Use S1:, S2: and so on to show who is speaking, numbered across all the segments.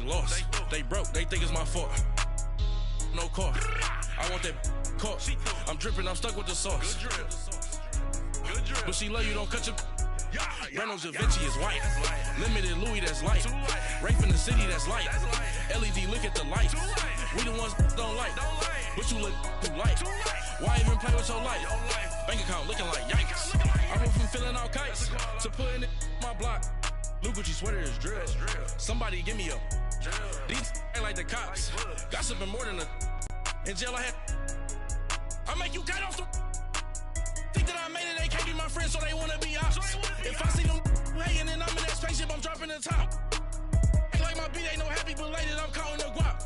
S1: just lost. They broke, they think it's my fault. No car. I want that caught. I'm dripping, I'm stuck with the sauce. But she love you, don't cut your. Breno Da Vinci is white. Limited Louis, that's light. Rape in the city, that's light. LED, look at the lights. We the ones don't like. But you look too light. Why even play with your life? Bank account looking like yikes. I went from filling out kites to putting it in my block. Blue Gucci sweater is drill. Somebody give me a. These ain't like the cops. Gossiping more than a. In jail I had. I make you cut off the. Think that I made it, they can't be my friends, so they wanna be ops. If I see them hating and I'm in that spaceship, I'm dropping the top. Ain't like my beat, ain't no happy belated, I'm counting the guap.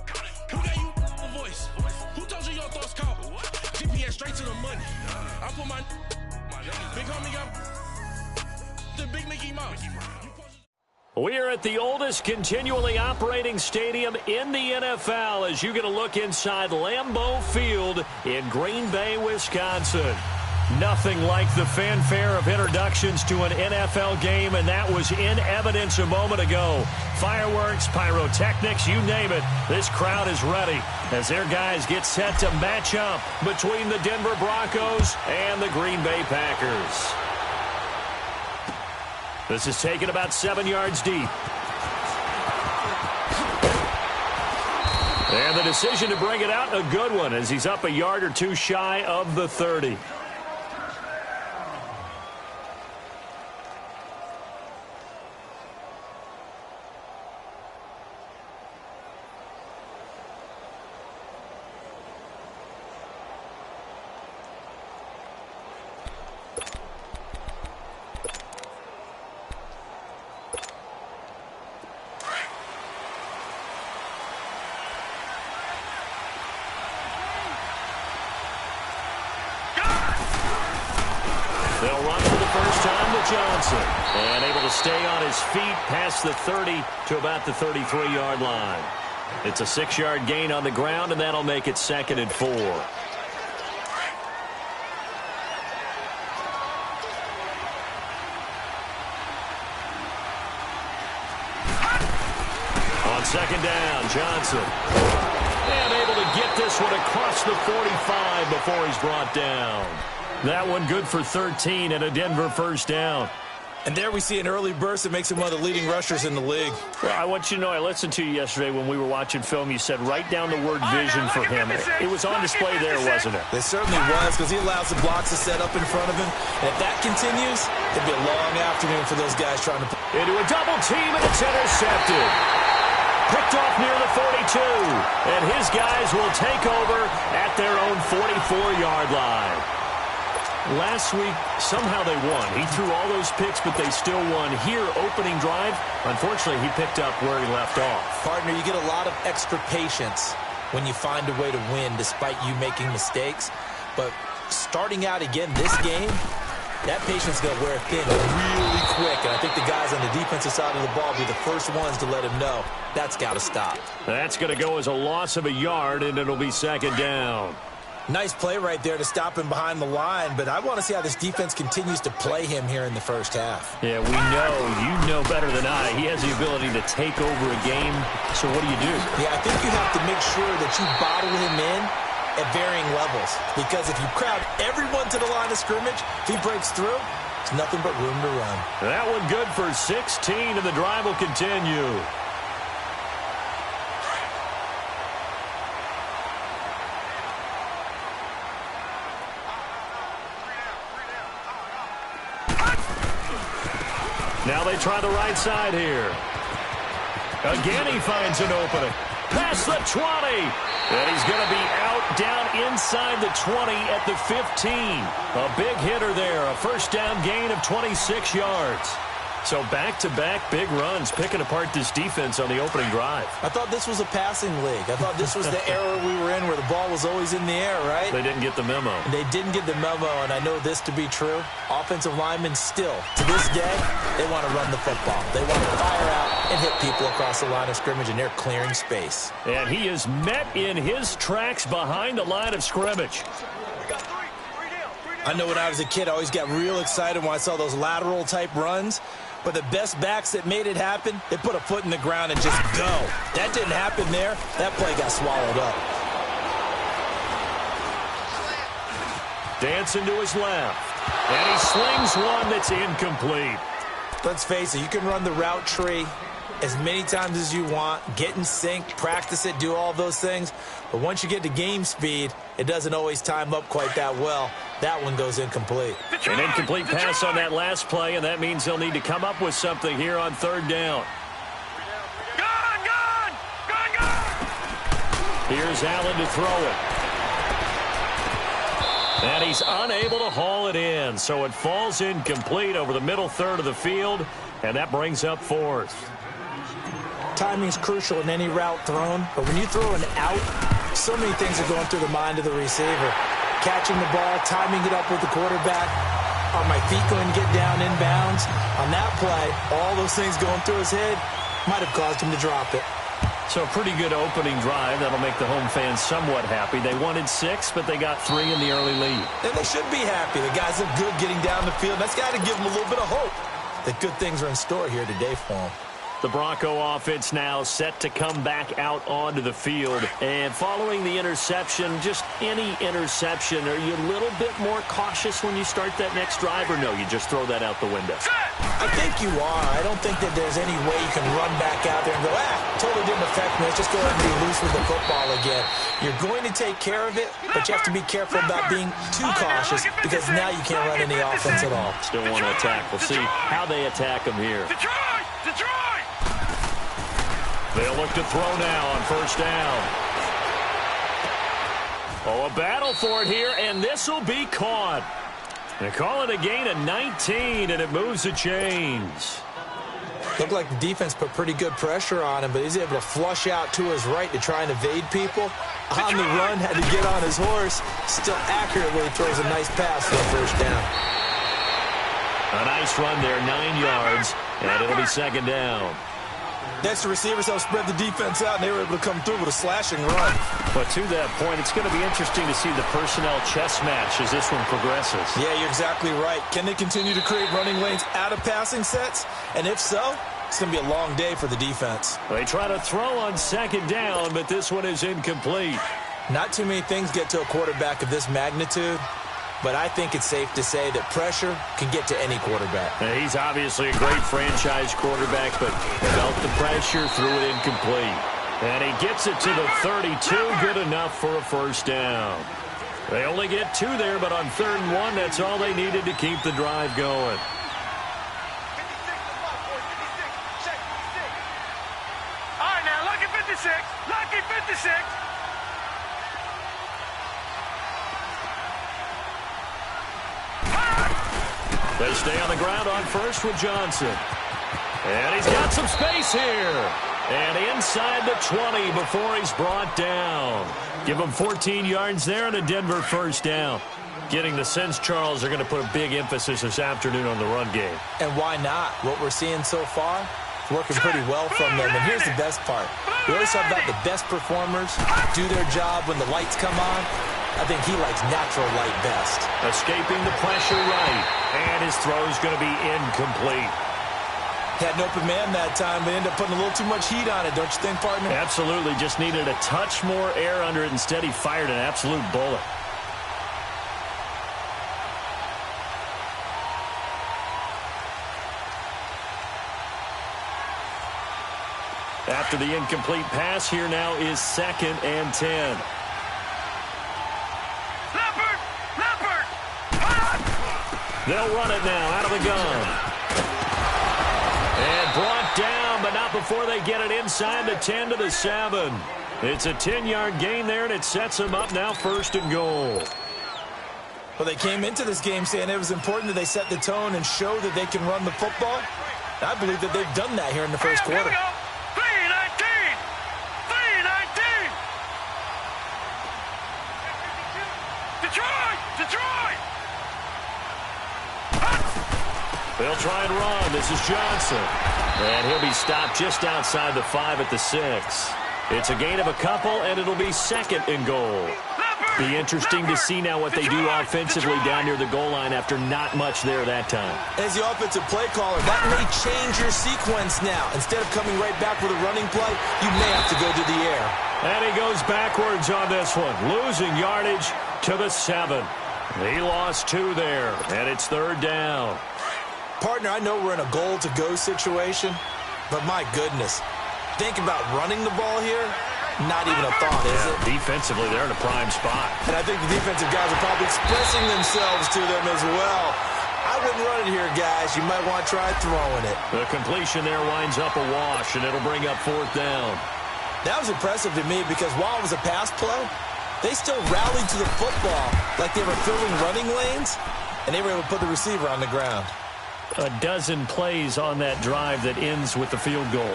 S1: Who gave you a voice? Who told you your thoughts count? GPS straight to the money. I put my big homie got the big Mickey Mouse.
S2: We are at the oldest continually operating stadium in the NFL as you get a look inside Lambeau Field in Green Bay, Wisconsin. Nothing like the fanfare of introductions to an NFL game, and that was in evidence a moment ago. Fireworks, pyrotechnics, you name it. This crowd is ready as their guys get set to match up between the Denver Broncos and the Green Bay Packers. This is taken about 7 yards deep. And the decision to bring it out, a good one, as he's up a yard or two shy of the 30. They'll run for the first time to Johnson. And able to stay on his feet past the 30 to about the 33-yard line. It's a 6-yard gain on the ground, and that'll make it 2nd and 4. On 2nd down, Johnson. And able to get this one across the 45 before he's brought down. That one good for 13 and a Denver first down.
S3: And there we see an early burst that makes him one of the leading rushers in the league.
S2: Well, I want you to know, I listened to you yesterday when we were watching film. You said write down the word vision for him. It was on display there, wasn't it?
S3: It certainly was, because he allows the blocks to set up in front of him. And if that continues, it'll be a long afternoon for those guys trying to...
S2: Into a double team, and it's intercepted. Picked off near the 42. And his guys will take over at their own 44-yard line. Last week, somehow they won. He threw all those picks, but they still won. Here, opening drive, unfortunately, he picked up where he left off.
S3: Partner, you get a lot of extra patience when you find a way to win despite you making mistakes. But starting out again this game, that patience is going to wear thin really quick. And I think the guys on the defensive side of the ball will be the first ones to let him know that's got to stop.
S2: That's going to go as a loss of a yard, and it'll be 2nd down.
S3: Nice play right there to stop him behind the line, but I want to see how this defense continues to play him here in the first half.
S2: Yeah, we know, you know better than I, he has the ability to take over a game, so what do you do?
S3: Yeah, I think you have to make sure that you bottle him in at varying levels, because if you crowd everyone to the line of scrimmage, if he breaks through, there's nothing but room to run.
S2: That one good for 16, and the drive will continue. Now they try the right side here. Again, he finds an opening. Past the 20. And he's going to be out down inside the 20 at the 15. A big hitter there. A first down gain of 26 yards. So back-to-back big runs, picking apart this defense on the opening drive.
S3: I thought this was a passing league. I thought this was the era we were in where the ball was always in the air, right?
S2: They didn't get the memo.
S3: They didn't get the memo, and I know this to be true. Offensive linemen still, to this day, they want to run the football. They want to fire out and hit people across the line of scrimmage, and they're clearing space.
S2: And he is met in his tracks behind the line of scrimmage.
S3: I know when I was a kid, I always got real excited when I saw those lateral-type runs. But the best backs that made it happen, they put a foot in the ground and just go. That didn't happen there. That play got swallowed up.
S2: Dancing to his left. And he slings one that's incomplete.
S3: Let's face it, you can run the route tree as many times as you want, get in sync, practice it, do all those things. But once you get to game speed, it doesn't always time up quite that well. That one goes incomplete.
S2: An incomplete pass on that last play, and that means they'll need to come up with something here on third down.
S4: Gone!
S2: Here's Allen to throw it. And he's unable to haul it in, so it falls incomplete over the middle third of the field, and that brings up fourth.
S3: Timing is crucial in any route thrown, but when you throw an out, so many things are going through the mind of the receiver. Catching the ball, timing it up with the quarterback. Are my feet going to get down inbounds? On that play, all those things going through his head might have caused him to drop it.
S2: So a pretty good opening drive. That'll make the home fans somewhat happy. They wanted 6, but they got 3 in the early lead.
S3: And they should be happy. The guys look good getting down the field. That's got to give them a little bit of hope that good things are in store here today for them.
S2: The Bronco offense now set to come back out onto the field. And following the interception, just any interception, are you a little bit more cautious when you start that next drive, or no, you just throw that out the window?
S3: I think you are. I don't think that there's any way you can run back out there and go, totally didn't affect me. Let's just go ahead and be loose with the football again. You're going to take care of it, but you have to be careful about being too cautious because now you can't run any offense at all.
S2: Still want to attack. We'll see how they attack them here. They'll look to throw now on first down. Oh, a battle for it here, and this will be caught. They call it a gain of 19, and it moves the chains.
S3: Looked like the defense put pretty good pressure on him, but he's able to flush out to his right to try and evade people. On the run, had to get on his horse. Still accurately throws a nice pass for the first down.
S2: A nice run there, 9 yards, and it'll be second down.
S3: Next, the receivers helped spread the defense out, and they were able to come through with a slashing run.
S2: But to that point, it's going to be interesting to see the personnel chess match as this one progresses.
S3: Yeah, you're exactly right. Can they continue to create running lanes out of passing sets? And if so, it's going to be a long day for the defense.
S2: They try to throw on second down, but this one is incomplete.
S3: Not too many things get to a quarterback of this magnitude, but I think it's safe to say that pressure can get to any quarterback.
S2: He's obviously a great franchise quarterback, but felt the pressure, threw it incomplete. And he gets it to the 32, good enough for a first down. They only get 2 there, but on 3rd and 1, that's all they needed to keep the drive going.
S4: All right, now, lucky 56. Lucky 56.
S2: They stay on the ground on first with Johnson. And he's got some space here. And inside the 20 before he's brought down. Give him 14 yards there and a Denver first down. Getting the sense, Charles, are going to put a big emphasis this afternoon on the run game.
S3: And why not? What we're seeing so far, it's working pretty well from them. And here's the best part. We always talk about the best performers do their job when the lights come on. I think he likes natural light best.
S2: Escaping the pressure right. And his throw's going to be incomplete.
S3: Had an open man that time, but ended up putting a little too much heat on it, don't you think, partner?
S2: Absolutely. Just needed a touch more air under it. Instead, he fired an absolute bullet. After the incomplete pass, here now is 2nd and 10. They'll run it now out of the gun. And brought down, but not before they get it inside the 10 to the 7. It's a 10-yard gain there, and it sets them up now 1st and goal.
S3: Well, they came into this game saying it was important that they set the tone and show that they can run the football. I believe that they've done that here in the first quarter.
S4: 3-19! Detroit!
S2: They'll try and run. This is Johnson. And he'll be stopped just outside the 5 at the 6. It's a gain of a couple, and it'll be 2nd and goal. Be interesting to see now what they do offensively down near the goal line after not much there that time.
S3: As the offensive play caller, that may change your sequence now. Instead of coming right back with a running play, you may have to go to the air.
S2: And he goes backwards on this one, losing yardage to the 7. He lost 2 there, and it's 3rd down.
S3: Partner, I know we're in a goal-to-go situation, but my goodness, think about running the ball here. Not even a thought, is it?
S2: Defensively, they're in a prime spot.
S3: And I think the defensive guys are probably expressing themselves to them as well. I wouldn't run it here, guys. You might want to try throwing it.
S2: The completion there winds up a wash, and it'll bring up 4th down.
S3: That was impressive to me because while it was a pass play, they still rallied to the football like they were filling running lanes, and they were able to put the receiver on the ground.
S2: A dozen plays on that drive that ends with the field goal.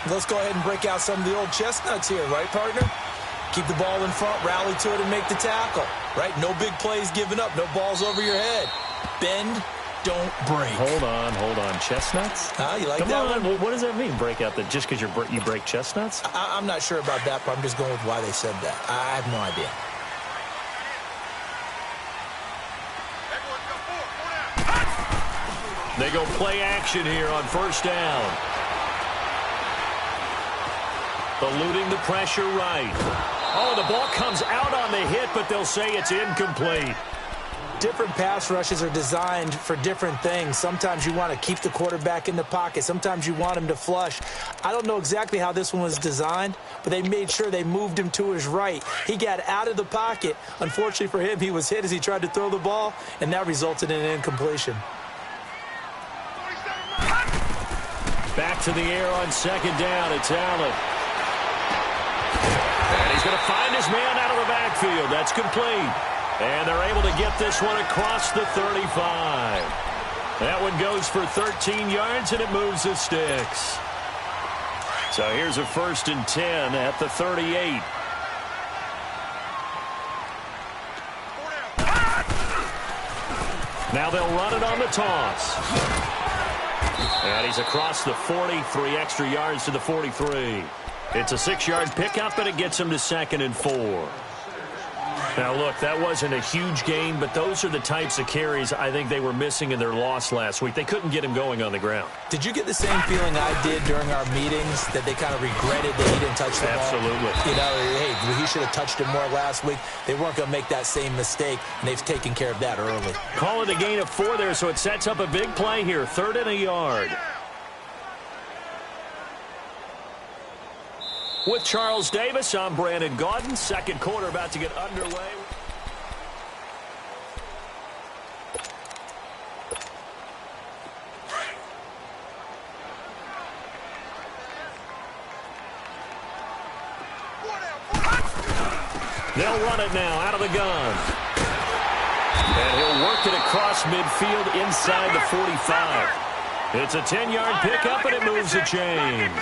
S3: Let's go ahead and break out some of the old chestnuts here, right, partner? Keep the ball in front, rally to it, and make the tackle, right? No big plays given up, no balls over your head. Bend, don't break.
S2: Hold on. Chestnuts?
S3: You like
S2: Come
S3: that
S2: on.
S3: one?
S2: What does that mean, break out? That just because you break chestnuts?
S3: I'm not sure about that, but I'm just going with why they said that. I have no idea.
S2: They go play action here on 1st down. Eluding the pressure right. Oh, the ball comes out on the hit, but they'll say it's incomplete.
S3: Different pass rushes are designed for different things. Sometimes you want to keep the quarterback in the pocket. Sometimes you want him to flush. I don't know exactly how this one was designed, but they made sure they moved him to his right. He got out of the pocket. Unfortunately for him, he was hit as he tried to throw the ball, and that resulted in an incompletion.
S2: Back to the air on 2nd down. It's Allen. And he's going to find his man out of the backfield. That's complete. And they're able to get this one across the 35. That one goes for 13 yards, and it moves the sticks. So here's a 1st and 10 at the 38. Now they'll run it on the toss. And he's across the 40, 3 extra yards to the 43. It's a 6-yard pickup, and it gets him to 2nd and 4. Now, look, that wasn't a huge gain, but those are the types of carries I think they were missing in their loss last week. They couldn't get him going on the ground.
S3: Did you get the same feeling I did during our meetings, that they kind of regretted that he didn't touch the ball?
S2: Absolutely.
S3: You know, hey, he should have touched it more last week. They weren't going to make that same mistake, and they've taken care of that early.
S2: Call it a gain of 4 there, so it sets up a big play here. 3rd and a yard. With Charles Davis, I'm Brandon Gaudin. 2nd quarter about to get underway. They'll run it now out of the gun. And he'll work it across midfield inside the 45. It's a 10-yard pickup, and it moves the chains.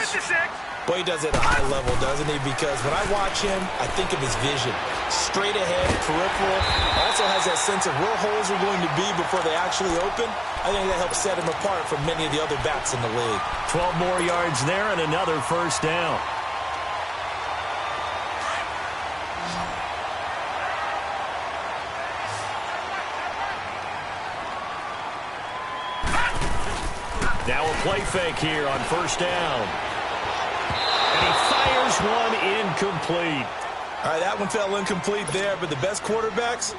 S3: Boy, he does it at a high level, doesn't he? Because when I watch him, I think of his vision. Straight ahead, peripheral. Also has that sense of where holes are going to be before they actually open. I think that helps set him apart from many of the other backs in the league.
S2: 12 more yards there and another 1st down. Now a play fake here on 1st down. And he fires one incomplete.
S3: All right, that one fell incomplete there, but the best quarterbacks,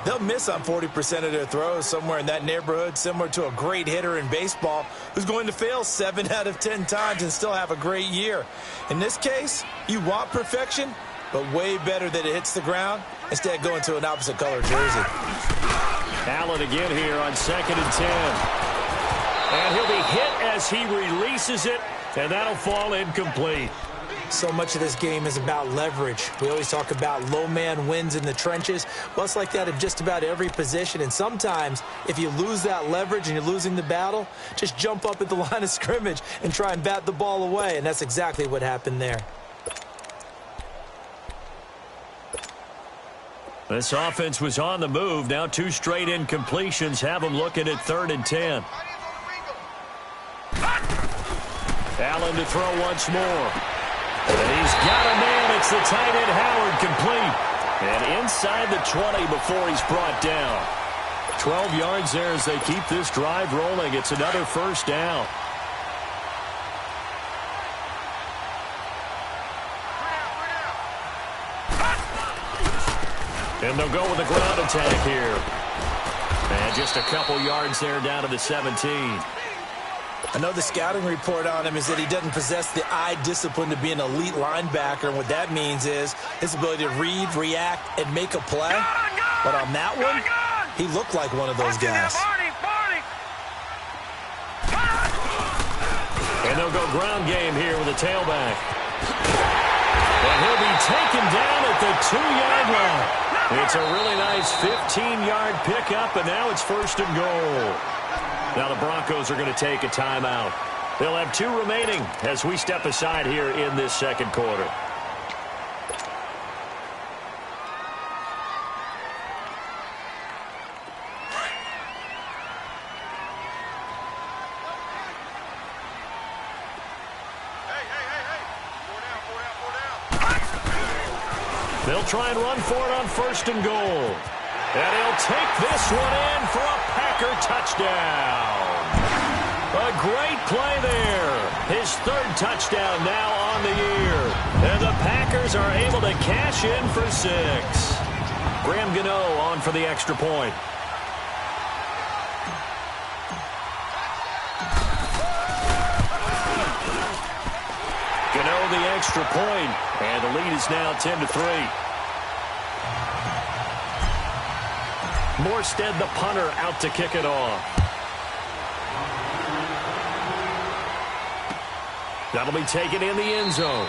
S3: they'll miss on 40% of their throws, somewhere in that neighborhood, similar to a great hitter in baseball who's going to fail 7 out of 10 times and still have a great year. In this case, you want perfection, but way better that it hits the ground instead of going to an opposite color jersey.
S2: Allen again here on 2nd and 10. And he'll be hit as he releases it, and that'll fall incomplete.
S3: So much of this game is about leverage. We always talk about low man wins in the trenches. Well, it's like that in just about every position. And sometimes, if you lose that leverage and you're losing the battle, just jump up at the line of scrimmage and try and bat the ball away. And that's exactly what happened there.
S2: This offense was on the move. Now 2 straight incompletions have them looking at 3rd and 10. Allen to throw once more. And he's got a man. It's the tight end, Howard, complete. And inside the 20 before he's brought down. 12 yards there as they keep this drive rolling. It's another first down. And they'll go with a ground attack here. And just a couple yards there down to the 17.
S3: I know the scouting report on him is that he doesn't possess the eye discipline to be an elite linebacker. And what that means is his ability to read, react, and make a play. But on that one, he looked like one of those guys.
S2: And they'll go ground game here with a tailback. And he'll be taken down at the 2-yard line. It's a really nice 15-yard pickup, and now it's first and goal. Now the Broncos are going to take a timeout. They'll have 2 remaining as we step aside here in this second quarter. They'll try and run for it on first and goal. And he'll take this one in for a Packer touchdown. A great play there. His 3rd touchdown now on the year. And the Packers are able to cash in for 6. Graham Gano on for the extra point. Gano the extra point, and the lead is now 10-3. Morstead, the punter, out to kick it off. That'll be taken in the end zone.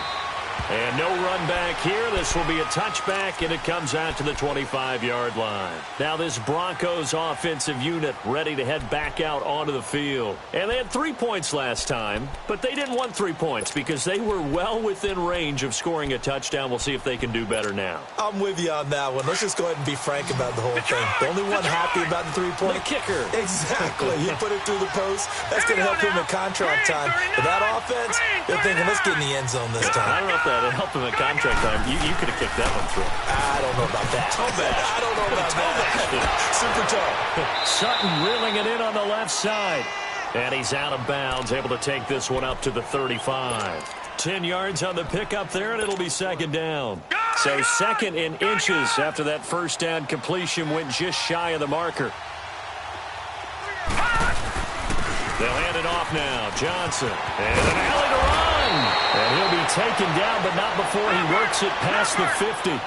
S2: And no run back here. This will be a touchback, and it comes out to the 25-yard line. Now this Broncos offensive unit ready to head back out onto the field. And they had 3 points last time, but they didn't want 3 points because they were well within range of scoring a touchdown. We'll see if they can do better now.
S3: I'm with you on that one. Let's just go ahead and be frank about the whole thing. The only one happy about the 3-point.
S2: The kicker.
S3: Exactly. He put it through the post. That's going to help him at contract time. But that offense, they're thinking, let's get in the end zone this time.
S2: I don't know if that helped him at contract time. You could have kicked that one through.
S3: I don't know about that. I don't know about that. Super toe.
S2: Sutton reeling it in on the left side. And he's out of bounds, able to take this one up to the 35. 10 yards on the pickup there, and it'll be second down. So 2nd in inches after that first down completion went just shy of the marker. They'll hand it off now. Johnson. And an alley to run. And he'll be taken down, but not before he works it past the 50.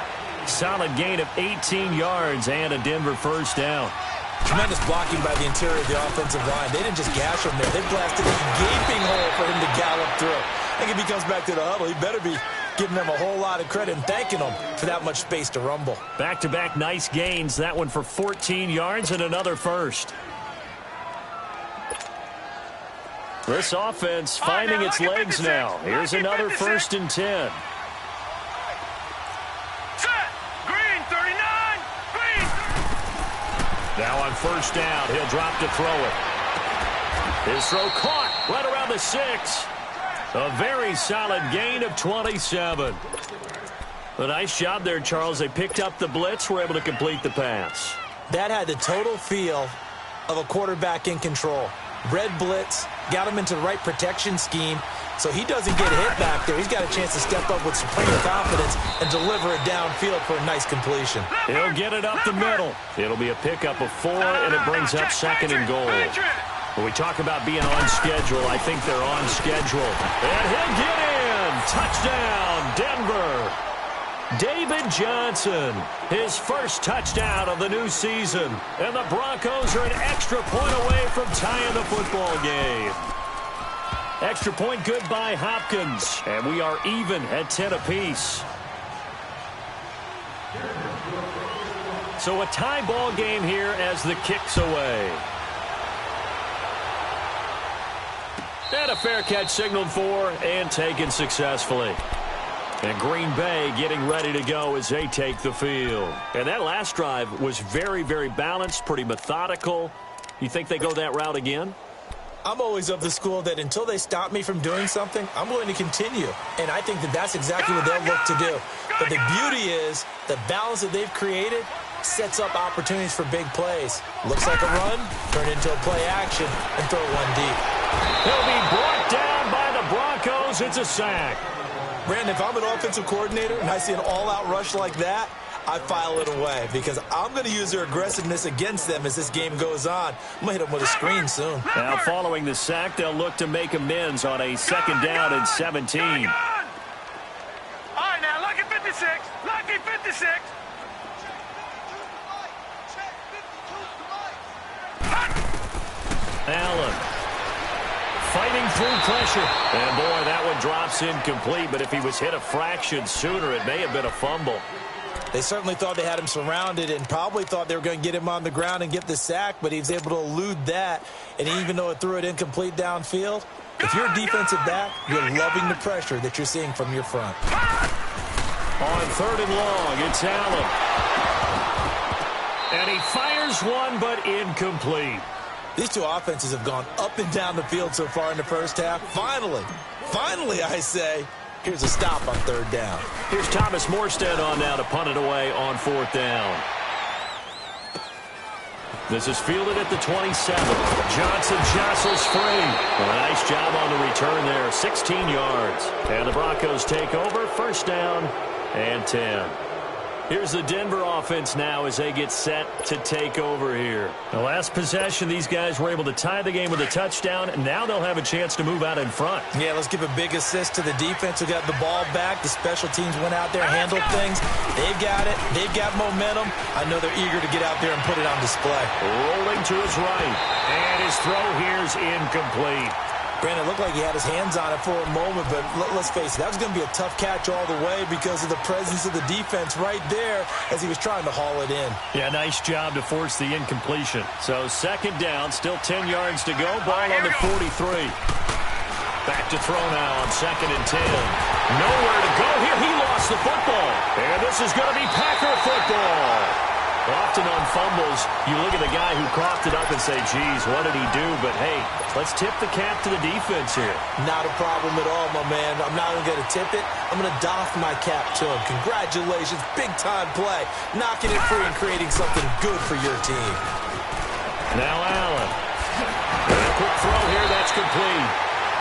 S2: Solid gain of 18 yards and a Denver first down.
S3: Tremendous blocking by the interior of the offensive line. They didn't just gash him there. They blasted a gaping hole for him to gallop through. I think if he comes back to the huddle, he better be giving them a whole lot of credit and thanking them for that much space to rumble.
S2: Back-to-back nice gains. That one for 14 yards and another first. This offense finding its legs now. Here's another 1st and 10.
S4: Set. Green, 39. Green.
S2: Now on first down, he'll drop to throw it. His throw caught right around the 6. A very solid gain of 27. A nice job there, Charles. They picked up the blitz, were able to complete the pass.
S3: That had the total feel of a quarterback in control. Red blitz, got him into the right protection scheme, so he doesn't get hit back there. He's got a chance to step up with supreme confidence and deliver it downfield for a nice completion.
S2: He'll get it up the middle. It'll be a pickup of 4, and it brings up 2nd and goal. When we talk about being on schedule, I think they're on schedule. And he'll get in. Touchdown, Denver. David Johnson, his first touchdown of the new season. And the Broncos are an extra point away from tying the football game. Extra point good by Hopkins. And we are even at 10 apiece. So a tie ball game here as the kick's away. And a fair catch signaled for and taken successfully. And Green Bay getting ready to go as they take the field. And that last drive was very, very balanced, pretty methodical. You think they go that route again?
S3: I'm always of the school that until they stop me from doing something, I'm going to continue. And I think that that's exactly what they'll look to do. But the beauty is the balance that they've created sets up opportunities for big plays. Looks like a run, turn into a play action, and throw one deep.
S2: He'll be brought down by the Broncos. It's a sack.
S3: Brandon, if I'm an offensive coordinator and I see an all-out rush like that, I file it away because I'm going to use their aggressiveness against them as this game goes on. I'm going to hit them with a screen soon.
S2: Now, following the sack, they'll look to make amends on a second down and 17.
S4: All right, now, lucky 56. Lucky 56.
S2: Allen fighting through pressure. And, boy, that one drops incomplete. But if he was hit a fraction sooner, it may have been a fumble.
S3: They certainly thought they had him surrounded and probably thought they were going to get him on the ground and get the sack, but he was able to elude that. And even though it threw it incomplete downfield, if you're a defensive back, you're loving the pressure that you're seeing from your front.
S2: On 3rd and long, it's Allen. And he fires one, but incomplete.
S3: These two offenses have gone up and down the field so far in the first half. Finally, I say, here's a stop on 3rd down.
S2: Here's Thomas Morstead on now to punt it away on 4th down. This is fielded at the 27. Johnson jostles free. Well, a nice job on the return there, 16 yards. And the Broncos take over, 1st down and 10. Here's the Denver offense now as they get set to take over here. The last possession, these guys were able to tie the game with a touchdown, and now they'll have a chance to move out in front.
S3: Yeah, let's give a big assist to the defense who got the ball back. The special teams went out there, handled things. They've got it. They've got momentum. I know they're eager to get out there and put it on display.
S2: Rolling to his right, and his throw here's incomplete.
S3: Brandon, it looked like he had his hands on it for a moment, but let's face it, that was going to be a tough catch all the way because of the presence of the defense right there as he was trying to haul it in.
S2: Yeah, nice job to force the incompletion. So 2nd down, still 10 yards to go. Ball on the 43. Back to throw now on 2nd and 10. Nowhere to go here. He lost the football. And this is going to be Packer football. Often on fumbles, you look at the guy who coughed it up and say, geez, what did he do? But, hey, let's tip the cap to the defense here.
S3: Not a problem at all, my man. I'm not even going to tip it. I'm going to doff my cap to him. Congratulations. Big-time play. Knocking it free and creating something good for your team.
S2: Now Allen. And a quick throw here. That's complete.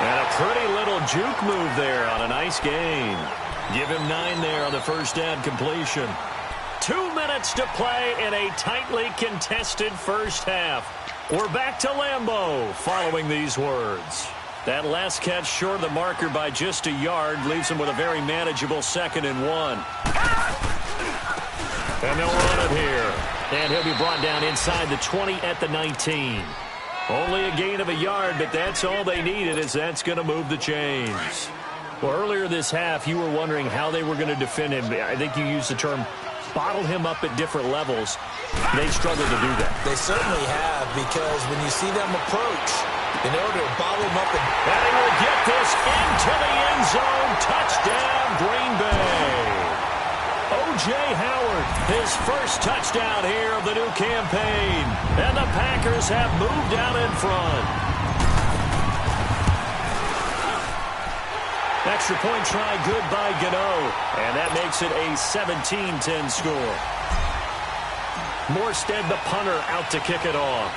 S2: And a pretty little juke move there on a nice game. Give him 9 there on the 1st down completion. 2 minutes to play in a tightly contested first half. We're back to Lambeau following these words. That last catch short of the marker by just a yard leaves him with a very manageable 2nd and 1. And they'll run it here. And he'll be brought down inside the 20 at the 19. Only a gain of a yard, but that's all they needed as that's going to move the chains. Well, earlier this half, you were wondering how they were going to defend him. I think you used the term bottle him up at different levels. They struggled to do that.
S3: They certainly have, because when you see them approach, in order to bottle him up and
S2: he will get this into the end zone. Touchdown, Green Bay. O.J. Howard, his first touchdown here of the new campaign. And the Packers have moved out in front. Extra point try good by Gano. And that makes it a 17-10 score. Morstead, the punter, out to kick it off.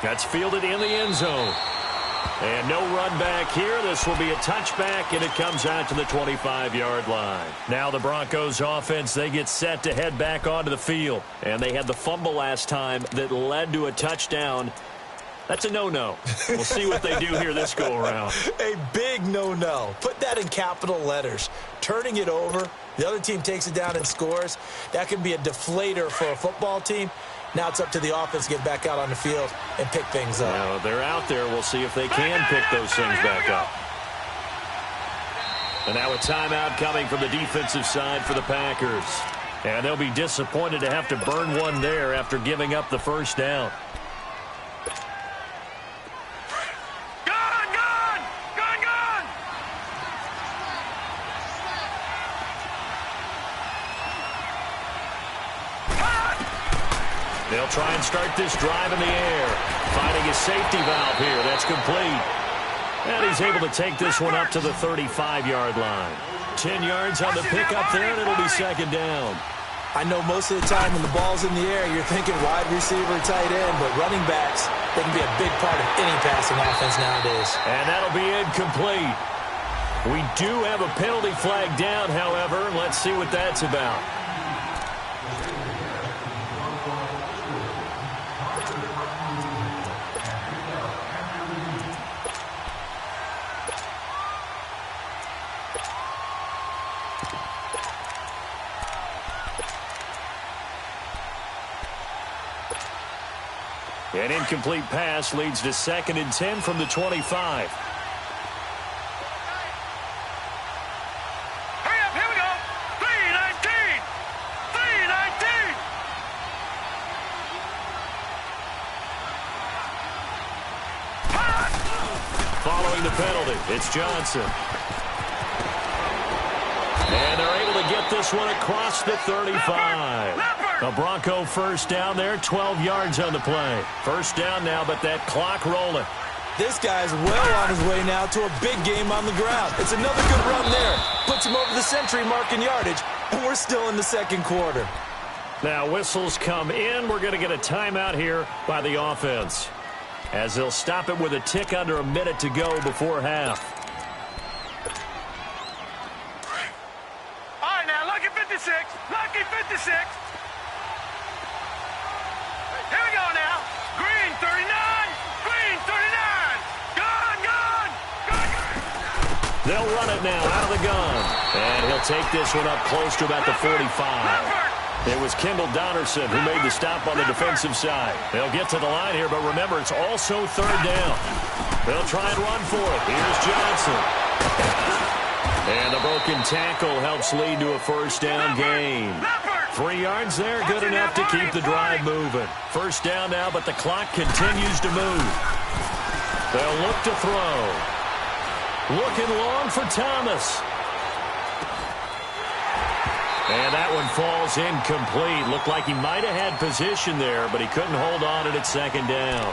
S2: That's fielded in the end zone. And no run back here. This will be a touchback, and it comes out to the 25-yard line. Now the Broncos offense, they get set to head back onto the field. And they had the fumble last time that led to a touchdown. That's a no-no. We'll see what they do here this go-around.
S3: A big no-no. Put that in capital letters. Turning it over, the other team takes it down and scores. That can be a deflator for a football team. Now it's up to the offense to get back out on the field and pick things up.
S2: Now they're out there. We'll see if they can pick those things back up. And now a timeout coming from the defensive side for the Packers. And they'll be disappointed to have to burn one there after giving up the first down. They'll try and start this drive in the air. Finding his safety valve here. That's complete. And he's able to take this one up to the 35-yard line. 10 yards on the pickup there, and it'll be second down.
S3: I know most of the time when the ball's in the air, you're thinking wide receiver, tight end, but running backs, they can be a big part of any passing offense nowadays.
S2: And that'll be incomplete. We do have a penalty flag down, however. Let's see what that's about. An incomplete pass leads to 2nd and 10 from the 25.
S4: Hurry up, here we go. 3:19. 3:19.
S2: Following the penalty, it's Johnson. And they're able to get this one across the 35. A Bronco first down there, 12 yards on the play. First down now, but that clock rolling.
S3: This guy's well on his way now to a big game on the ground. It's another good run there. Puts him over the century mark in yardage, and we're still in the second quarter.
S2: Now whistles come in. We're going to get a timeout here by the offense, as they'll stop it with a tick under a minute to go before half.
S4: All right, now, lucky 56. Lucky 56. Here we go now. Green 39. Green 39. Gone, gone.
S2: They'll run it now out of the gun. And he'll take this one up close to about the 45. It was Kendall Donnerson who made the stop on the defensive side. They'll get to the line here, but remember, it's also third down. They'll try and run for it. Here's Johnson. And the broken tackle helps lead to a first down gain. 3 yards there, good enough to keep the drive moving. First down now, but the clock continues to move. They'll look to throw. Looking long for Thomas. And that one falls incomplete. Looked like he might have had position there, but he couldn't hold on to it at second down.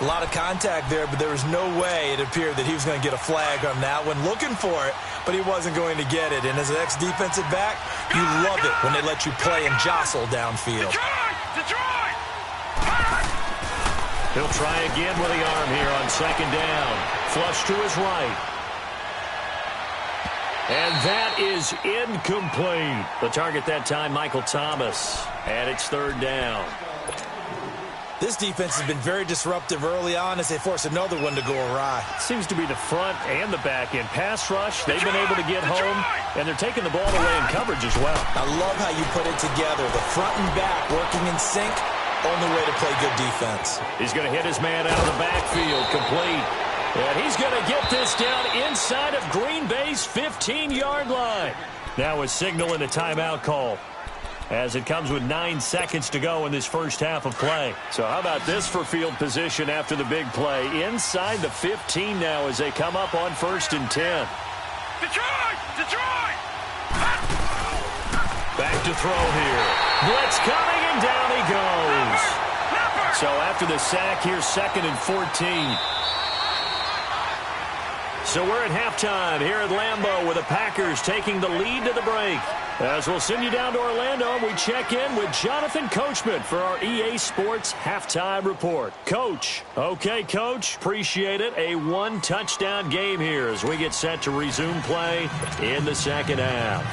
S3: A lot of contact there, but there was no way it appeared that he was going to get a flag on that one. Looking for it, but he wasn't going to get it. And as an ex-defensive back, you love it when they let you play and jostle downfield.
S4: Detroit!
S2: He'll try again with the arm here on second down. Flush to his right. And that is incomplete. The target that time, Michael Thomas. And it's third down.
S3: This defense has been very disruptive early on as they force another one to go awry.
S2: Seems to be the front and the back end. Pass rush, they've been able to get home, and they're taking the ball away in coverage as well.
S3: I love how you put it together. The front and back working in sync, only way to play good defense.
S2: He's going to hit his man out of the backfield, complete. And he's going to get this down inside of Green Bay's 15-yard line. Now a signal and a timeout call, as it comes with 9 seconds to go in this first half of play. So how about this for field position after the big play? Inside the 15 now as they come up on 1st and 10.
S4: Detroit! Detroit!
S2: Back to throw here. Blitz coming, and down he goes. So after the sack, here's 2nd and 14. So we're at halftime here at Lambeau with the Packers taking the lead to the break. As we'll send you down to Orlando, we check in with Jonathan Coachman for our EA Sports Halftime Report. Coach. Okay, Coach. Appreciate it. A 1-touchdown game here as we get set to resume play in the second half.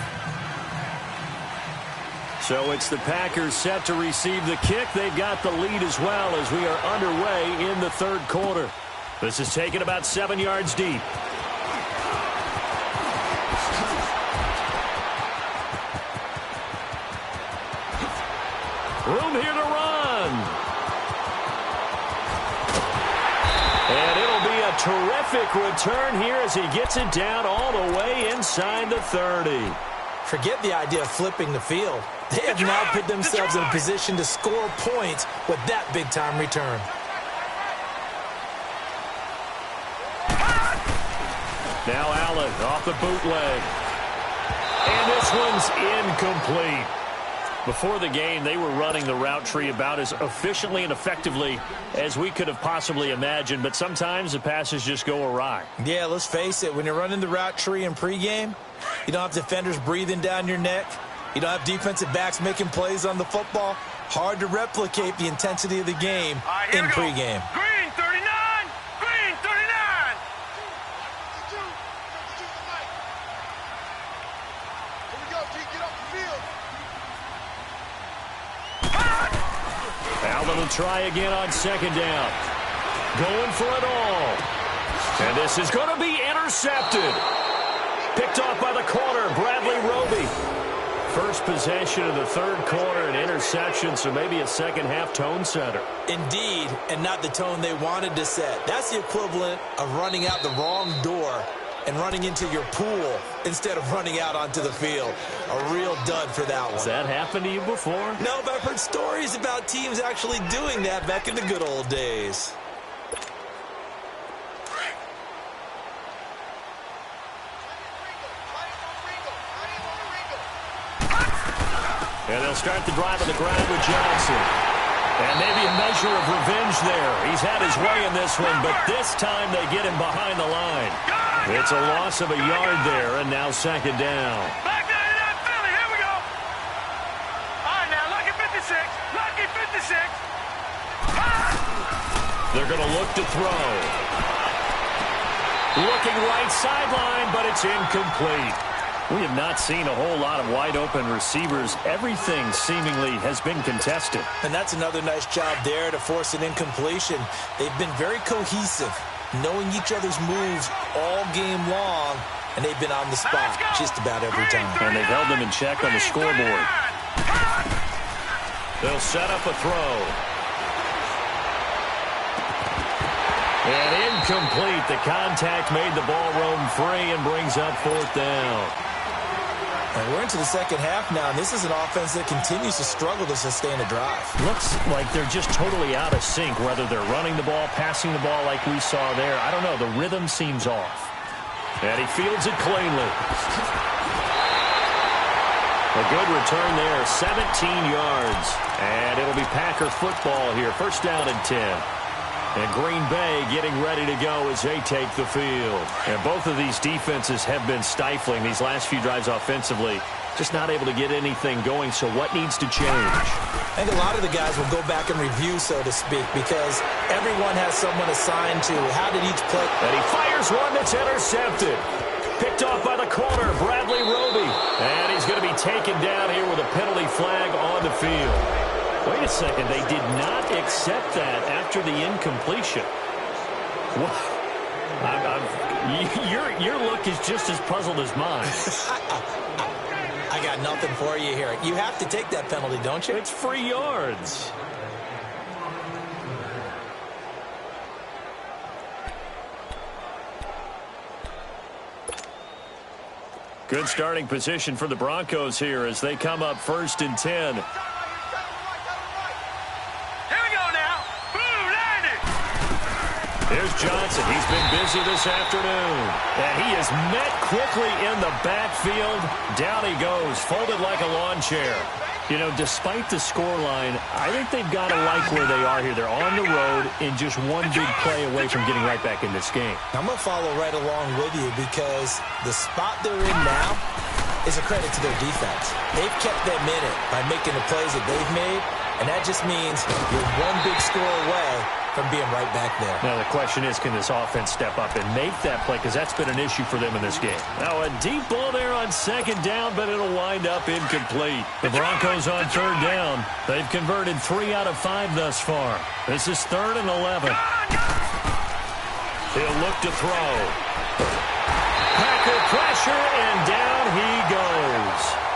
S2: So it's the Packers set to receive the kick. They've got the lead as well as we are underway in the third quarter. This is taken about 7 yards deep. Room here to run. And it'll be a terrific return here as he gets it down all the way inside the 30.
S3: Forget the idea of flipping the field. They have now put themselves in a position to score points with that big-time return.
S2: Now Allen off the bootleg. And this one's incomplete. Before the game, they were running the route tree about as efficiently and effectively as we could have possibly imagined, but sometimes the passes just go awry.
S3: Yeah, let's face it. When you're running the route tree in pregame, you don't have defenders breathing down your neck. You don't have defensive backs making plays on the football. Hard to replicate the intensity of the game in pregame.
S4: Green 39! Green 39! Here we go, G. Get off the field.
S2: Alvin will try again on second down. Going for it all. And this is going to be intercepted. Picked off by the corner, Bradley Roby. First possession of the third quarter, an interception, so maybe a second-half tone setter.
S3: Indeed, and not the tone they wanted to set. That's the equivalent of running out the wrong door and running into your pool instead of running out onto the field. A real dud for that one.
S2: Has that happened to you before?
S3: No, but I've heard stories about teams actually doing that back in the good old days.
S2: And they'll start the drive on the ground with Johnson. And maybe a measure of revenge there. He's had his way in this one, but this time they get him behind the line. It's a loss of a yard there, and now second down.
S4: Back down to that Philly. Here we go. All right, now, lucky 56. Lucky 56.
S2: They're going to look to throw. Looking right sideline, but it's incomplete. We have not seen a whole lot of wide-open receivers. Everything seemingly has been contested.
S3: And that's another nice job there to force an incompletion. They've been very cohesive, knowing each other's moves all game long, and they've been on the spot just about every time.
S2: And they've held them in check on the scoreboard. They'll set up a throw. And incomplete. The contact made the ball roam free and brings up fourth down.
S3: And we're into the second half now, and this is an offense that continues to struggle to sustain a drive.
S2: Looks like they're just totally out of sync, whether they're running the ball, passing the ball like we saw there. I don't know. The rhythm seems off. And he fields it cleanly. A good return there, 17 yards. And it'll be Packer football here. First down and 10. And Green Bay getting ready to go as they take the field. And both of these defenses have been stifling these last few drives offensively. Just not able to get anything going, so what needs to change?
S3: I think a lot of the guys will go back and review, so to speak, because everyone has someone assigned to how did each play.
S2: And he fires one that's intercepted. Picked off by the corner, Bradley Roby. And he's going to be taken down here with a penalty flag on the field. Wait a second, they did not accept that after the incompletion. What? Your look is just as puzzled as mine.
S3: I got nothing for you here. You have to take that penalty, don't you?
S2: It's free yards. Good starting position for the Broncos here as they come up first and 10. Here's Johnson. He's been busy this afternoon. And he is met quickly in the backfield. Down he goes, folded like a lawn chair. You know, despite the scoreline, I think they've got to like where they are here. They're on the road and just one big play away from getting right back in this game.
S3: I'm going to follow right along with you because the spot they're in now is a credit to their defense. They've kept them in it by making the plays that they've made, and that just means you're one big score away from being right back there.
S2: Now, the question is, can this offense step up and make that play? Because that's been an issue for them in this game. Now, a deep ball there on second down, but it'll wind up incomplete. The Broncos on third down. They've converted 3 out of 5 thus far. This is 3rd and 11. He'll look to throw. Packer pressure, and down he goes.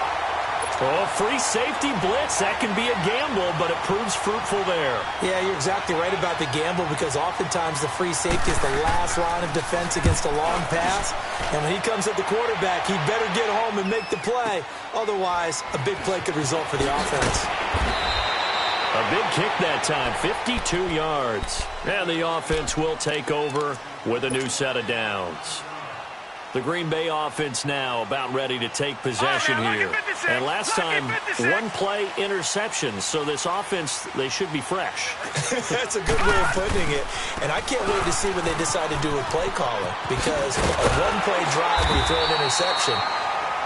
S2: Oh, free safety blitz. That can be a gamble, but it proves fruitful there.
S3: Yeah, you're exactly right about the gamble because oftentimes the free safety is the last line of defense against a long pass. And when he comes at the quarterback, he better get home and make the play. Otherwise, a big play could result for the offense.
S2: A big kick that time, 52 yards. And the offense will take over with a new set of downs. The Green Bay offense now about ready to take possession here. And last time, one-play interception. So this offense, they should be fresh.
S3: That's a good way of putting it. And I can't wait to see what they decide to do with play calling. Because a one-play drive where you throw an interception,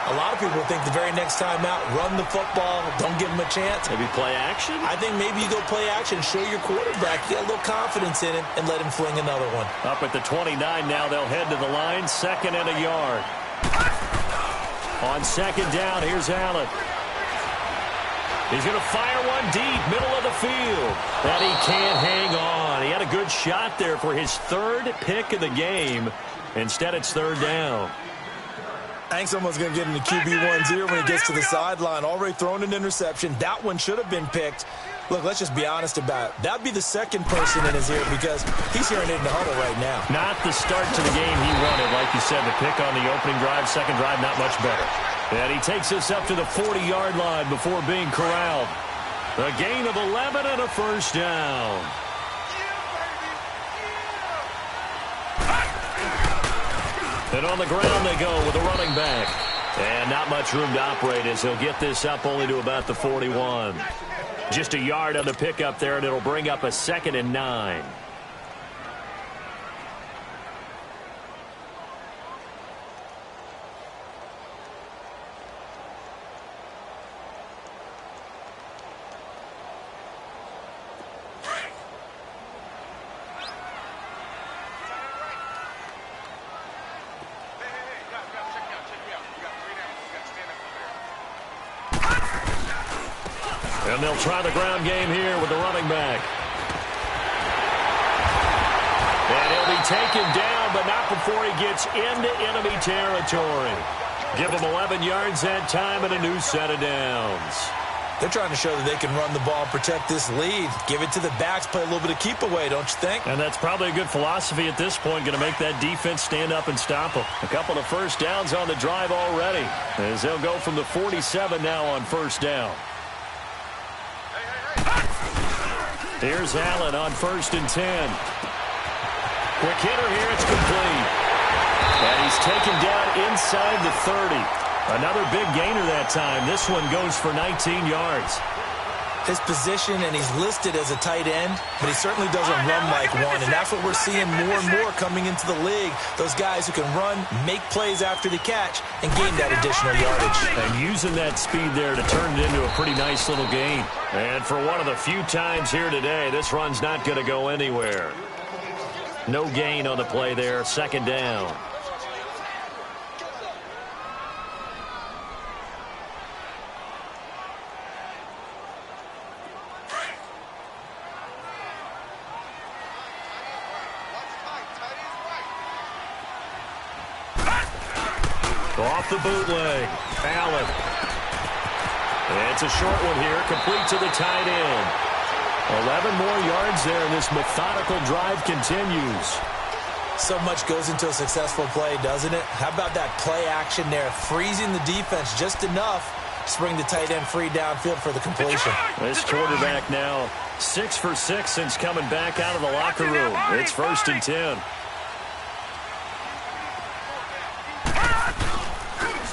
S3: a lot of people think the very next time out, run the football, don't give them a chance.
S2: Maybe play action?
S3: I think maybe you go play action, show your quarterback, get a little confidence in him, and let him fling another one.
S2: Up at the 29 now, they'll head to the line, 2nd and a yard. On 2nd down, here's Allen. He's going to fire one deep, middle of the field. And he can't hang on. He had a good shot there for his 3rd pick of the game. Instead, it's 3rd down.
S3: I think someone's going to get into QB1-0 when he gets to the sideline. Already thrown an interception. That one should have been picked. Look, let's just be honest about it. That would be the 2nd person in his ear because he's hearing it in the huddle right now.
S2: Not the start to the game he wanted. Like you said, the pick on the opening drive, 2nd drive, not much better. And he takes us up to the 40-yard line before being corralled. A gain of 11 and a 1st down. And on the ground they go with a running back. And not much room to operate as he'll get this up only to about the 41. Just a yard on the pickup there, and it'll bring up a 2nd and 9. And they'll try the ground game here with the running back. And he'll be taken down, but not before he gets into enemy territory. Give him 11 yards that time and a new set of downs.
S3: They're trying to show that they can run the ball and protect this lead. Give it to the backs, play a little bit of keep away, don't you think?
S2: And that's probably a good philosophy at this point, going to make that defense stand up and stop them. A couple of 1st downs on the drive already, as they'll go from the 47 now on 1st down. Here's Allen on 1st and 10. Quick hitter here, it's complete. And he's taken down inside the 30. Another big gainer that time. This one goes for 19 yards.
S3: His position, and he's listed as a tight end, but he certainly doesn't run like one, and that's what we're seeing more and more coming into the league. Those guys who can run, make plays after the catch, and gain that additional yardage.
S2: And using that speed there to turn it into a pretty nice little gain. And for one of the few times here today, this run's not going to go anywhere. No gain on the play there, 2nd down. Off the bootleg, Allen. It's a short one here, complete to the tight end. 11 more yards there, and this methodical drive continues.
S3: So much goes into a successful play, doesn't it? How about that play action there, freezing the defense just enough to bring the tight end free downfield for the completion.
S2: This quarterback now 6 for 6 since coming back out of the locker room. It's 1st and 10.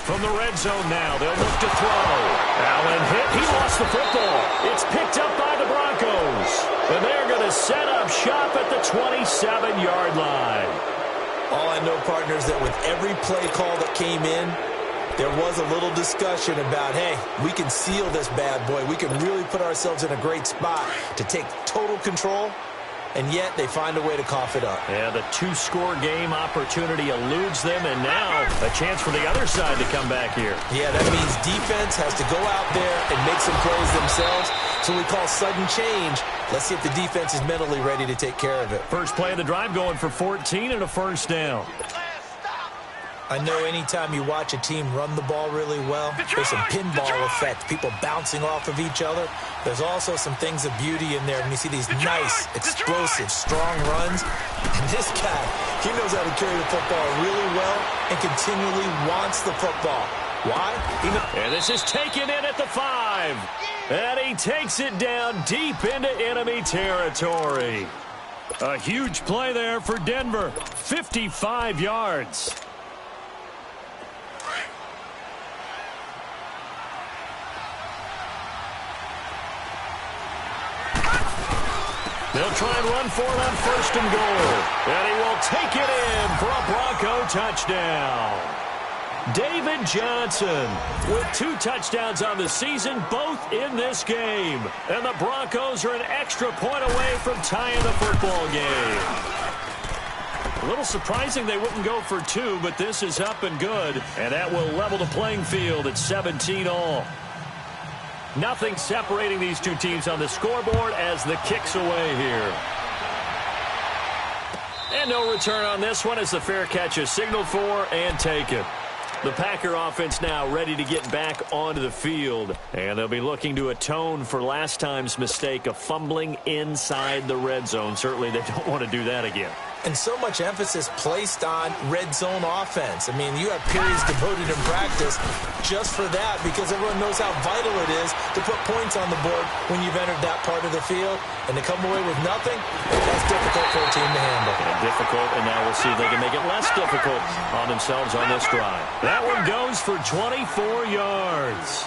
S2: From the red zone now, they'll look to throw. Allen hit. He lost the football. It's picked up by the Broncos. And they're going to set up shop at the 27-yard line.
S3: All I know, partners, that with every play call that came in, there was a little discussion about, hey, we can seal this bad boy. We can really put ourselves in a great spot to take total control. And yet they find a way to cough it up.
S2: Yeah, the 2-score game opportunity eludes them, and now a chance for the other side to come back here.
S3: Yeah, that means defense has to go out there and make some plays themselves. So we call sudden change. Let's see if the defense is mentally ready to take care of it.
S2: First play of the drive going for 14 and a 1st down.
S3: I know anytime you watch a team run the ball really well, there's some pinball effect, people bouncing off of each other. There's also some things of beauty in there when you see these nice, explosive, strong runs. And this guy, he knows how to carry the football really well and continually wants the football. Why?
S2: And this is taken in at the 5. And he takes it down deep into enemy territory. A huge play there for Denver. 55 yards. They'll try and run for it on first and goal. And he will take it in for a Bronco touchdown. David Johnson with 2 touchdowns on the season, both in this game. And the Broncos are an extra point away from tying the football game. A little surprising they wouldn't go for 2, but this is up and good. And that will level the playing field at 17 all. Nothing separating these two teams on the scoreboard as the kick's away here. And no return on this one as the fair catch is signaled for and taken. The Packer offense now ready to get back onto the field. And they'll be looking to atone for last time's mistake of fumbling inside the red zone. Certainly they don't want to do that again.
S3: And so much emphasis placed on red zone offense. I mean, you have periods devoted in practice just for that because everyone knows how vital it is to put points on the board when you've entered that part of the field. And to come away with nothing, that's difficult for a team to handle.
S2: And difficult, and now we'll see if they can make it less difficult on themselves on this drive. That one goes for 24 yards.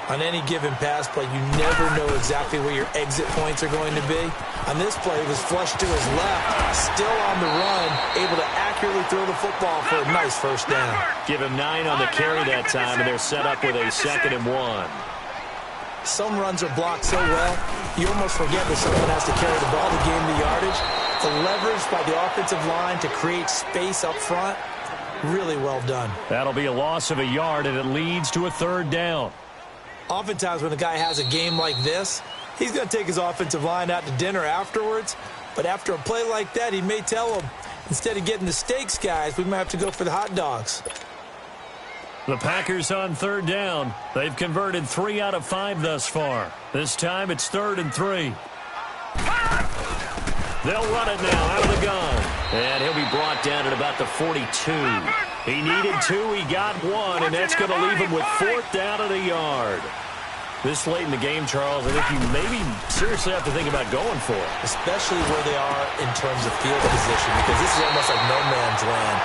S3: On any given pass play, you never know exactly where your exit points are going to be. On this play, it was flushed to his left, still on the run, able to accurately throw the football for a nice first down.
S2: Give him 9 on the carry that time, and they're set up with a 2nd and 1.
S3: Some runs are blocked so well, you almost forget that someone has to carry the ball to gain the yardage. The leverage by the offensive line to create space up front, really well done.
S2: That'll be a loss of a yard, and it leads to a 3rd down.
S3: Oftentimes when a guy has a game like this, he's going to take his offensive line out to dinner afterwards. But after a play like that, he may tell them, instead of getting the steaks, guys, we might have to go for the hot dogs.
S2: The Packers on 3rd down. They've converted 3 out of 5 thus far. This time it's 3rd and 3. They'll run it now out of the gun. And he'll be brought down at about the 42. He needed 2, he got 1, and that's going to leave him with 4th down at a yard. This late in the game, Charles, I think you maybe seriously have to think about going for it.
S3: Especially where they are in terms of field position, because this is almost like no man's land.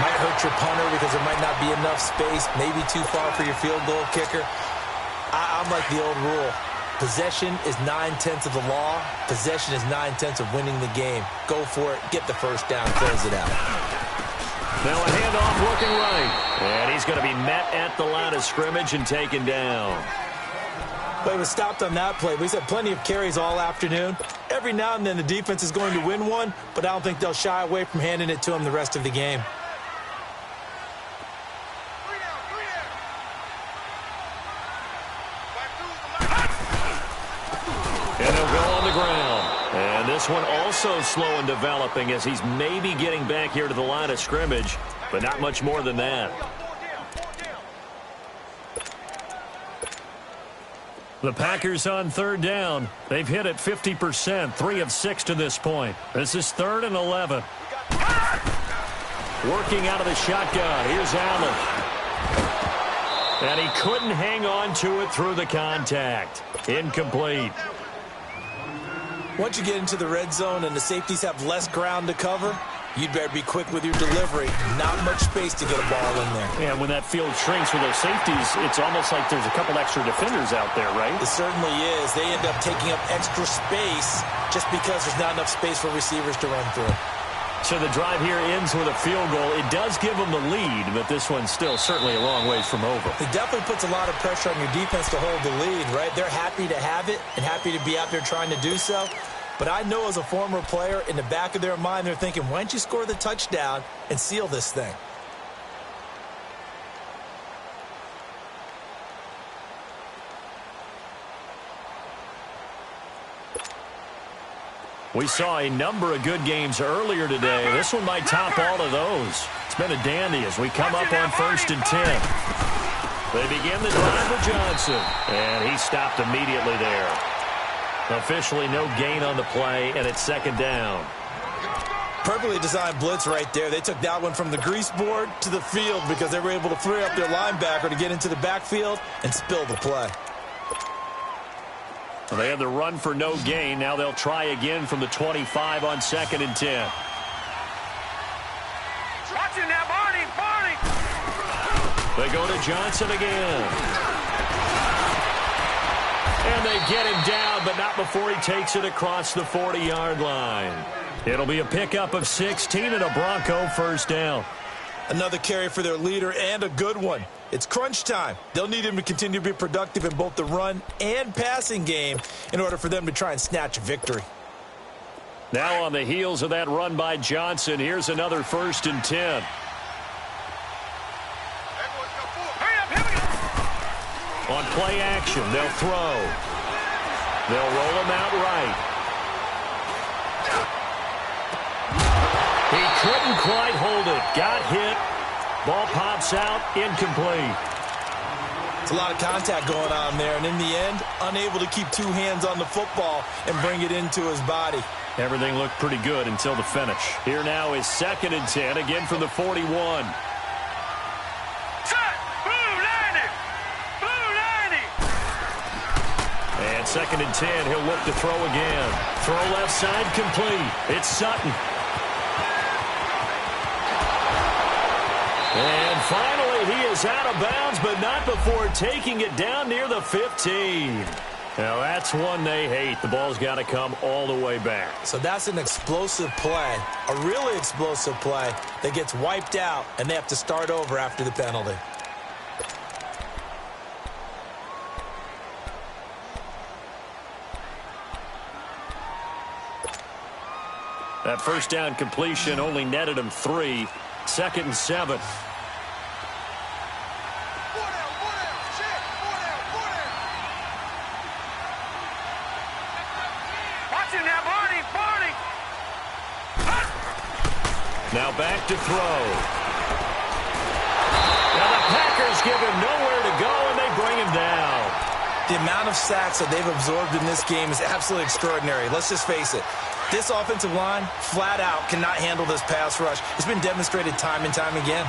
S3: Might hurt your punter because there might not be enough space, maybe too far for your field goal kicker. I'm like the old rule. Possession is 9/10 of the law. Possession is 9/10 of winning the game. Go for it, get the first down, close it out.
S2: Now a handoff looking right. And he's going to be met at the line of scrimmage and taken down.
S3: Well, he was stopped on that play, but he's had plenty of carries all afternoon. Every now and then the defense is going to win one, but I don't think they'll shy away from handing it to him the rest of the game.
S2: And they'll go on the ground. And this one also slow in developing as he's maybe getting back here to the line of scrimmage, but not much more than that. The Packers on 3rd down. They've hit it 50%, 3 of 6 to this point. This is 3rd and 11. Working out of the shotgun. Here's Allen. And he couldn't hang on to it through the contact. Incomplete.
S3: Once you get into the red zone and the safeties have less ground to cover, you'd better be quick with your delivery. Not much space to get a ball in there.
S2: And when that field shrinks with those safeties, it's almost like there's a couple extra defenders out there, right?
S3: It certainly is. They end up taking up extra space just because there's not enough space for receivers to run through.
S2: So the drive here ends with a field goal. It does give them the lead, but this one's still certainly a long ways from over.
S3: It definitely puts a lot of pressure on your defense to hold the lead, right? They're happy to have it and happy to be out there trying to do so. But I know as a former player, in the back of their mind, they're thinking, why don't you score the touchdown and seal this thing?
S2: We saw a number of good games earlier today. This one might top all of those. It's been a dandy as we come up on 1st and 10. They begin the drive with Johnson, and he stopped immediately there. Officially no gain on the play, and it's 2nd down.
S3: Perfectly designed blitz right there. They took that one from the grease board to the field because they were able to free up their linebacker to get into the backfield and spill the play.
S2: Well, they had the run for no gain. Now they'll try again from the 25 on 2nd and 10.
S4: Watch it now, Barney, Barney.
S2: They go to Johnson again. And they get him down, but not before he takes it across the 40-yard line. It'll be a pickup of 16 and a Bronco first down.
S3: Another carry for their leader and a good one. It's crunch time. They'll need him to continue to be productive in both the run and passing game in order for them to try and snatch a victory.
S2: Now on the heels of that run by Johnson, here's another 1st and 10. On play action, they'll throw. They'll roll him out right. He couldn't quite hold it. Got hit. Ball pops out, incomplete.
S3: It's a lot of contact going on there, and in the end, unable to keep 2 hands on the football and bring it into his body.
S2: Everything looked pretty good until the finish. Here now is 2nd and 10, again from the 41. And 2nd and 10, he'll look to throw again. Throw left side, complete. It's Sutton. And finally, he is out of bounds, but not before taking it down near the 15. Now, that's one they hate. The ball's got to come all the way back.
S3: So that's an explosive play, a really explosive play that gets wiped out, and they have to start over after the penalty.
S2: That first down completion only netted him 3. 2nd and 7. Now back to throw. Now the Packers give him nowhere to go, and they bring him down.
S3: The amount of sacks that they've absorbed in this game is absolutely extraordinary. Let's just face it. This offensive line, flat out, cannot handle this pass rush. It's been demonstrated time and time again.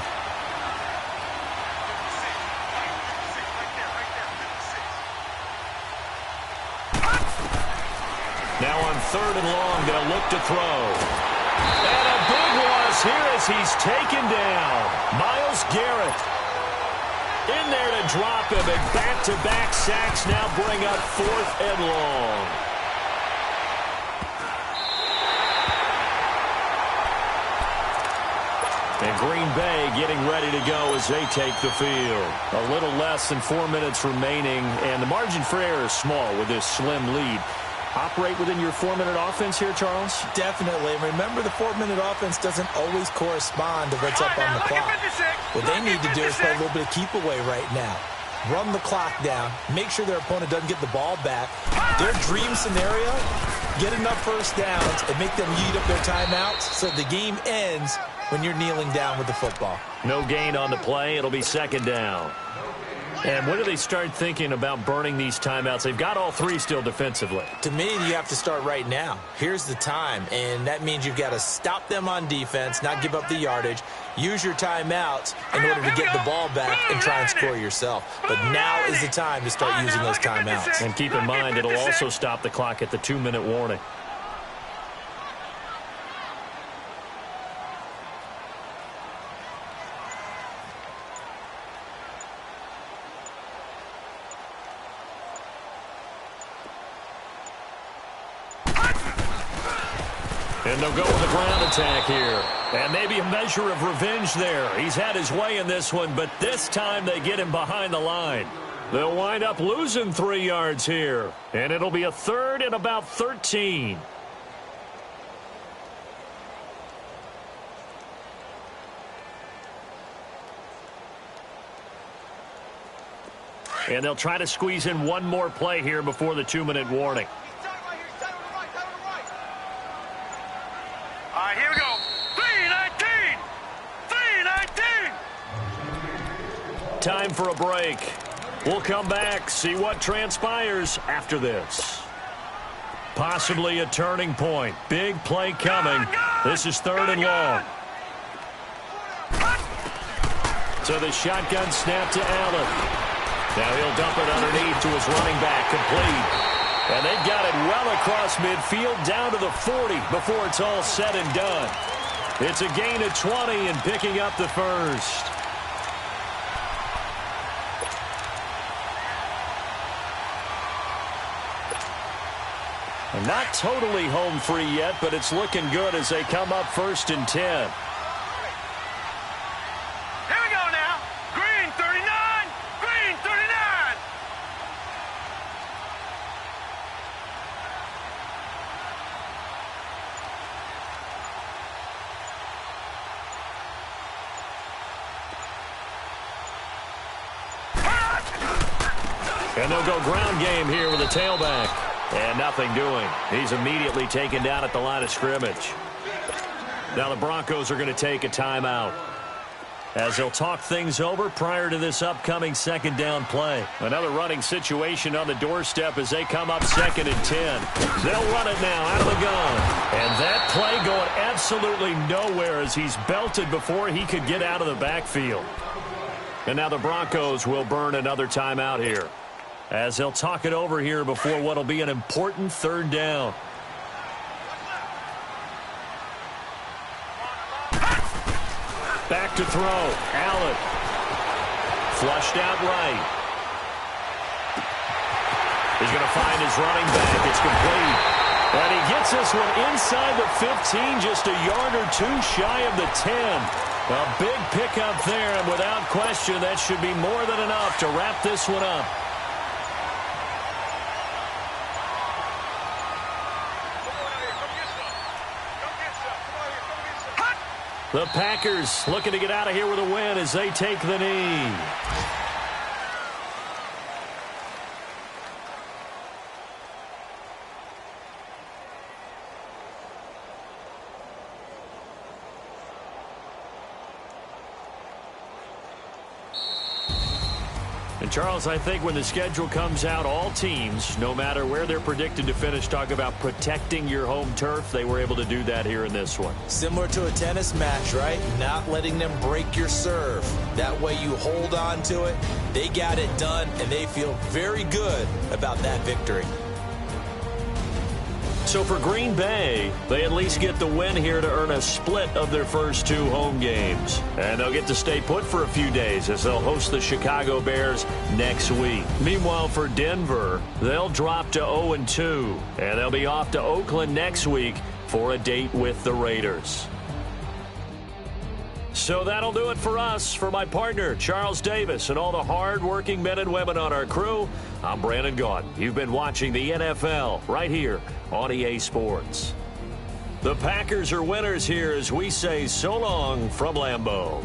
S2: Now on 3rd and long, they'll look to throw. And a big loss here as he's taken down. Myles Garrett in there to drop him, and back-to-back sacks now bring up 4th and long. And Green Bay getting ready to go as they take the field. A little less than 4 minutes remaining, and the margin for error is small with this slim lead. Operate within your 4-minute offense here, Charles?
S3: Definitely. Remember, the 4-minute offense doesn't always correspond to what's up on the clock. What they need to do is play a little bit of keep away right now. Run the clock down. Make sure their opponent doesn't get the ball back. Their dream scenario, get enough first downs and make them eat up their timeouts so the game ends when you're kneeling down with the football.
S2: No gain on the play. It'll be 2nd down. And when do they start thinking about burning these timeouts? They've got all 3 still defensively.
S3: To me, you have to start right now. Here's the time, and that means you've got to stop them on defense, not give up the yardage, use your timeouts in order to get the ball back and try and score yourself. But now is the time to start using those timeouts.
S2: And keep in mind, it'll also stop the clock at the 2-minute warning. And they'll go with a ground attack here. And maybe a measure of revenge there. He's had his way in this one, but this time they get him behind the line. They'll wind up losing 3 yards here. And it'll be a 3rd and about 13. And they'll try to squeeze in one more play here before the 2-minute warning.
S4: All right, here we go. 3:19. 3:19.
S2: Time for a break. We'll come back, see what transpires after this. Possibly a turning point. Big play coming. This is 3rd and long. So the shotgun snap to Allen. Now he'll dump it underneath to his running back, complete. And they've got it well across midfield down to the 40 before it's all said and done. It's a gain of 20 and picking up the first. Not totally home free yet, but it's looking good as they come up 1st and 10.
S4: Here we go now. Green 39. Green 39.
S2: And they'll go ground game here with a tailback. And nothing doing. He's immediately taken down at the line of scrimmage. Now the Broncos are going to take a timeout as they'll talk things over prior to this upcoming 2nd down play. Another running situation on the doorstep as they come up 2nd and 10. They'll run it now out of the gun. And that play going absolutely nowhere as he's belted before he could get out of the backfield. And now the Broncos will burn another timeout here as they'll talk it over here before what will be an important 3rd down. Back to throw. Allen. Flushed out right. He's going to find his running back. It's complete. And he gets this one inside the 15, just a yard or two shy of the 10. A big pickup there, and without question, that should be more than enough to wrap this one up. The Packers looking to get out of here with a win as they take the knee. And Charles, I think when the schedule comes out, all teams, no matter where they're predicted to finish, talk about protecting your home turf. They were able to do that here in this one.
S3: Similar to a tennis match, right? Not letting them break your serve. That way you hold on to it. They got it done, and they feel very good about that victory.
S2: So for Green Bay, they at least get the win here to earn a split of their first 2 home games. And they'll get to stay put for a few days as they'll host the Chicago Bears next week. Meanwhile, for Denver, they'll drop to 0-2. And they'll be off to Oakland next week for a date with the Raiders. So that'll do it for us. For my partner, Charles Davis, and all the hard-working men and women on our crew, I'm Brandon Gaudin. You've been watching the NFL right here on EA Sports. The Packers are winners here as we say so long from Lambeau.